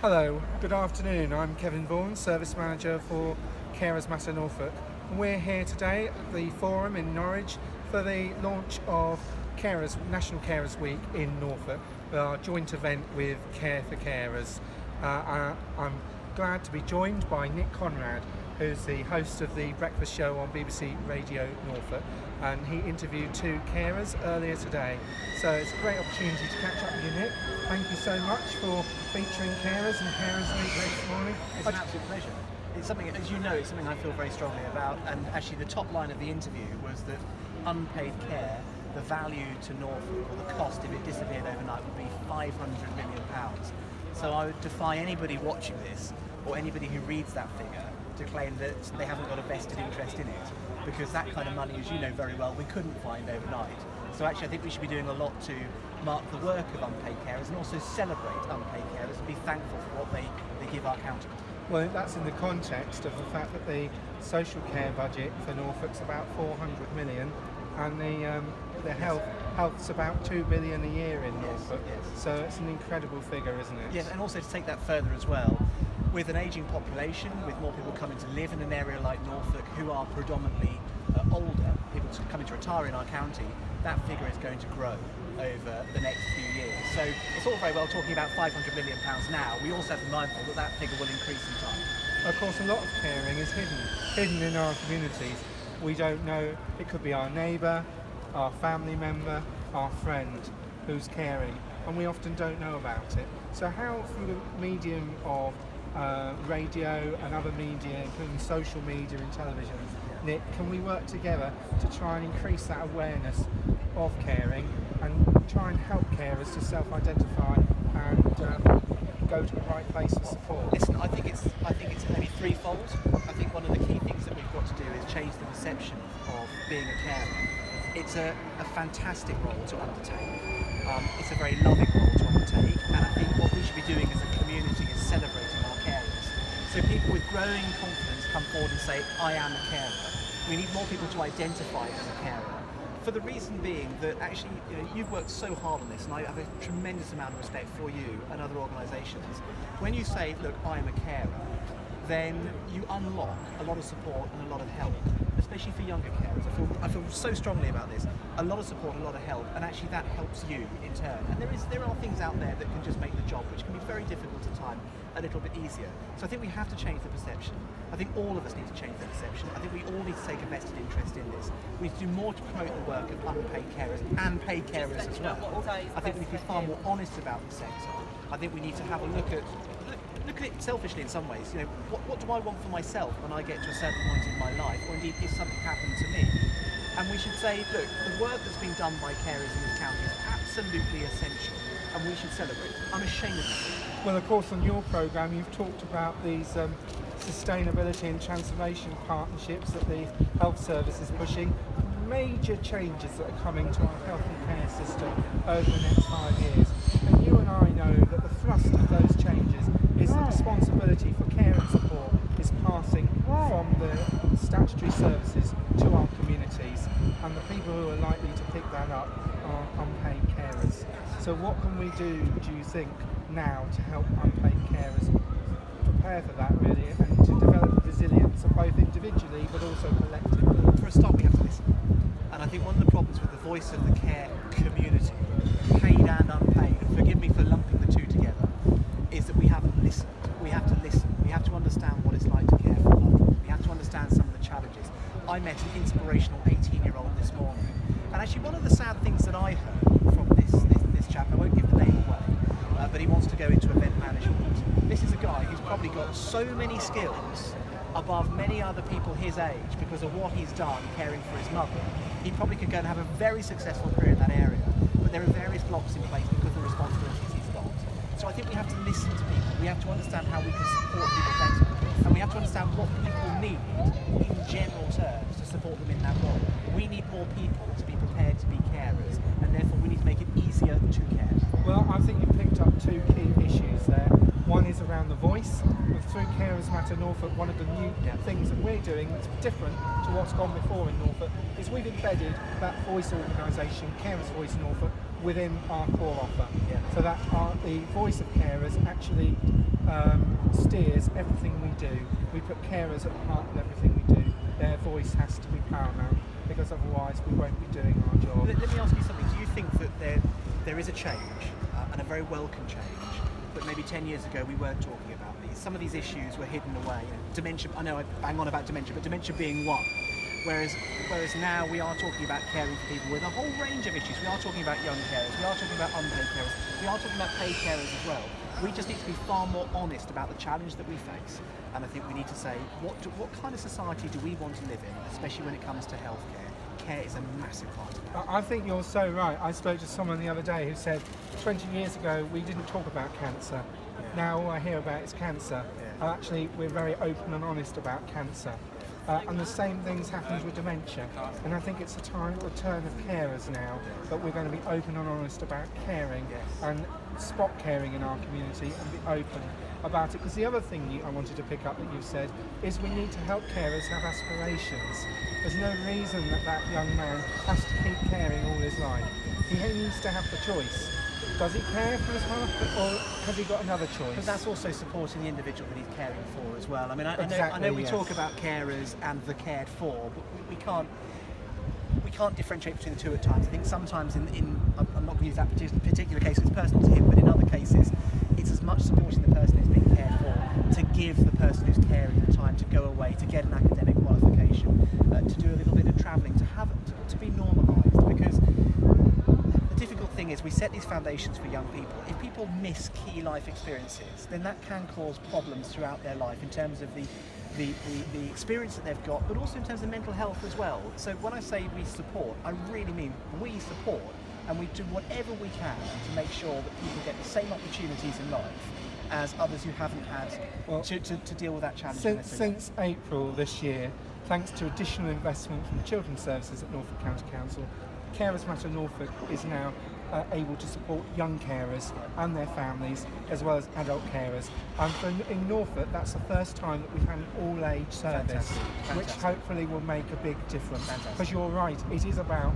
Hello, good afternoon. I'm Kevin Vaughan, Service Manager for Carers Matter Norfolk. And we're here today at the forum in Norwich for the launch of National Carers Week in Norfolk, our joint event with Care for Carers. I'm glad to be joined by Nick Conrad, who's the host of the breakfast show on BBC Radio Norfolk, and he interviewed two carers earlier today. So it's a great opportunity to catch up with you, Nick. Thank you so much for featuring carers and Carers Week this morning. It's an absolute pleasure. It's something, as you know, it's something I feel very strongly about, and actually the top line of the interview was that unpaid care, the value to Norfolk, or the cost if it disappeared overnight, would be £500 million. So I would defy anybody watching this, or anybody who reads that figure, to claim that they haven't got a vested interest in it, because that kind of money, as you know very well, we couldn't find overnight. So actually I think we should be doing a lot to mark the work of unpaid carers and also celebrate unpaid carers and be thankful for what they give our county. Well, that's in the context of the fact that the social care budget for Norfolk's about 400 million, and the health's about 2 billion a year in Norfolk. Yes. So it's an incredible figure, isn't it? Yes, and also to take that further as well, with an ageing population, with more people coming to live in an area like Norfolk who are predominantly older, people coming to retire in our county, that figure is going to grow over the next few years. So it's all very well talking about £500 million now. We also have to be mindful that that figure will increase in time. Of course, a lot of caring is hidden in our communities. We don't know, it could be our neighbour, our family member, our friend who's caring, and we often don't know about it. So how, through the medium of radio and other media, including social media and television, Nick, can we work together to try and increase that awareness of caring and try and help carers to self-identify and go to the right place for support? Listen, I think it's maybe threefold. I think one of the key things that we've got to do is change the perception of being a carer. It's a fantastic role to undertake. It's a very loving role to undertake, and I think what we should be doing as a community is celebrating our carers. So people with growing confidence come forward and say, I am a carer. We need more people to identify as a carer. For the reason being that actually, you've worked so hard on this, and I have a tremendous amount of respect for you and other organisations. When you say, look, I am a carer, then you unlock a lot of support and a lot of help, especially for younger carers. I feel so strongly about this. A lot of support, a lot of help, and actually that helps you in turn. And there are things out there that can just make the job, which can be very difficult at times, a little bit easier. So I think we have to change the perception. I think all of us need to change the perception. I think we all need to take a vested interest in this. We need to do more to promote the work of unpaid carers and paid carers as well. I think we need to be far more honest about the sector. I think we need to have a look at it selfishly in some ways. What do I want for myself when I get to a certain point in my life, or indeed if something happened to me? And we should say, look, the work that's been done by carers in this county is absolutely essential, and we should celebrate it unashamedly. Well, of course, on your programme, you've talked about these sustainability and transformation partnerships that the health service is pushing. Major changes that are coming to our health and care system over the next 5 years. And you and I know that the thrust of those changes is the responsibility for care and support is passing from the statutory services to our communities, and the people who are likely to pick that up are unpaid carers. So what can we do you think, now to help unpaid carers prepare for that, really, and to develop resilience both individually but also collectively? For a start, we have to listen. And I think one of the problems with the voice of the care community, paid and unpaid, and forgive me for lumping the two together, is that we haven't listened. We have to listen. We have to understand what it's like to care for a loved one. We have to understand some of the challenges. I met an inspirational 18-year-old this morning, and actually one of the sad things that I heard from this chap, I won't give the name away, but he wants to go into event management. This is a guy who's probably got so many skills above many other people his age because of what he's done caring for his mother. He probably could go and have a very successful career in that area, but there are various blocks in place because of the responsibilities he's got. So I think we have to listen to people. We have to understand how we can support people better, and we have to understand what people need in general terms to support them in that role. We need more people to be prepared to be carers, and therefore we need to make it easier to care. Well, I think you've picked up two key issues there. One is around the voice. Through Carers Matter Norfolk, one of the new things that we're doing that's different to what's gone before in Norfolk is we've embedded that voice organisation, Carers Voice Norfolk, within our core offer. Yeah. So that the voice of carers actually steers everything we do. We put carers at the heart of everything we do. Their voice has to be paramount, because otherwise we won't be doing our job. Let me ask you something. Do you think that there is a change, and a very welcome change, but maybe 10 years ago we weren't talking about these? Some of these issues were hidden away. Dementia, I know I bang on about dementia, but dementia being one. Whereas now we are talking about caring for people with a whole range of issues. We are talking about young carers, we are talking about unpaid carers, we are talking about paid carers as well. We just need to be far more honest about the challenge that we face. And I think we need to say, what kind of society do we want to live in, especially when it comes to healthcare? Care is a massive part of that. I think you're so right. I spoke to someone the other day who said 20 years ago we didn't talk about cancer. Yeah. Now all I hear about is cancer. Yeah. Actually, we're very open and honest about cancer. And the same things happens with dementia. And I think it's a turn of carers now that we're going to be open and honest about caring and spot caring in our community and be open about it. Because the other thing I wanted to pick up that you've said is we need to help carers have aspirations. There's no reason that young man has to keep caring all his life. He needs to have the choice. Does he care for his heart, or has he got another choice? But that's also supporting the individual that he's caring for as well. I mean, I Exactly, know we yes. talk about carers and the cared for, but we can't differentiate between the two at times. I think sometimes I'm not going to use that particular case, it's personal to him, but in other cases, it's as much supporting the person who's being cared for, to give the person who's caring the time to go away, to get an academic qualification, to do a little bit of travelling, to be normalised, because the difficult thing is we set these foundations for young people. If people miss key life experiences, then that can cause problems throughout their life in terms of the experience that they've got, but also in terms of mental health as well. So when I say we support, I really mean we support, and we do whatever we can to make sure that people get the same opportunities in life as others who haven't had to deal with that challenge. Since April this year, thanks to additional investment from Children's Services at Norfolk County Council, Carers Matter Norfolk is now able to support young carers and their families, as well as adult carers. And in Norfolk, that's the first time that we've had an all-age service, which hopefully will make a big difference. Because you're right, it is about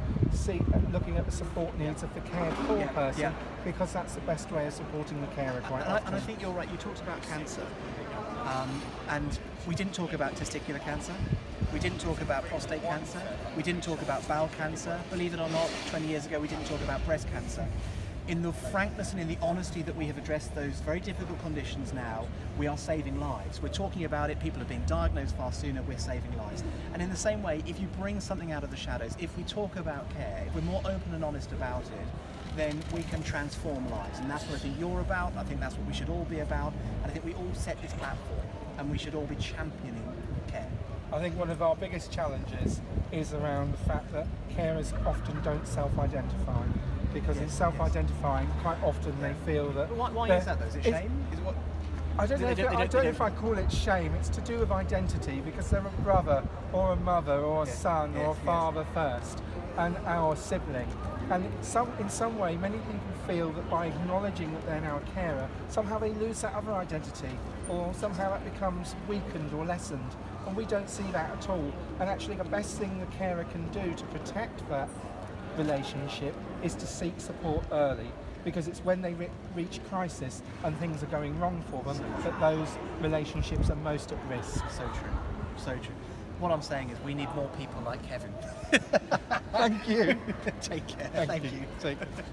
looking at the support needs of the cared for person, because that's the best way of supporting the carer quite often. And I think you're right, you talked about cancer, and we didn't talk about testicular cancer. We didn't talk about prostate cancer. We didn't talk about bowel cancer. Believe it or not, 20 years ago we didn't talk about breast cancer. In the frankness and in the honesty that we have addressed those very difficult conditions now, we are saving lives. We're talking about it, people are being diagnosed far sooner, we're saving lives. And in the same way, if you bring something out of the shadows, if we talk about care, if we're more open and honest about it, then we can transform lives. And that's what I think you're about, I think that's what we should all be about, and I think we all set this platform, and we should all be championing care. I think one of our biggest challenges is around the fact that carers often don't self-identify, because in self-identifying, quite often they feel that... Why is that though? Is it shame? Is it what? I don't know if I call it shame. It's to do with identity, because they're a brother or a mother or a son or a father first, and our sibling. And in some way, many people feel that by acknowledging that they're now a carer, somehow they lose that other identity, or somehow it becomes weakened or lessened. And we don't see that at all. And actually the best thing the carer can do to protect that relationship is to seek support early, because it's when they reach crisis and things are going wrong for them that those relationships are most at risk. So true, so true. What I'm saying is we need more people like Kevin. Thank you. Take care. Thank you. Take care.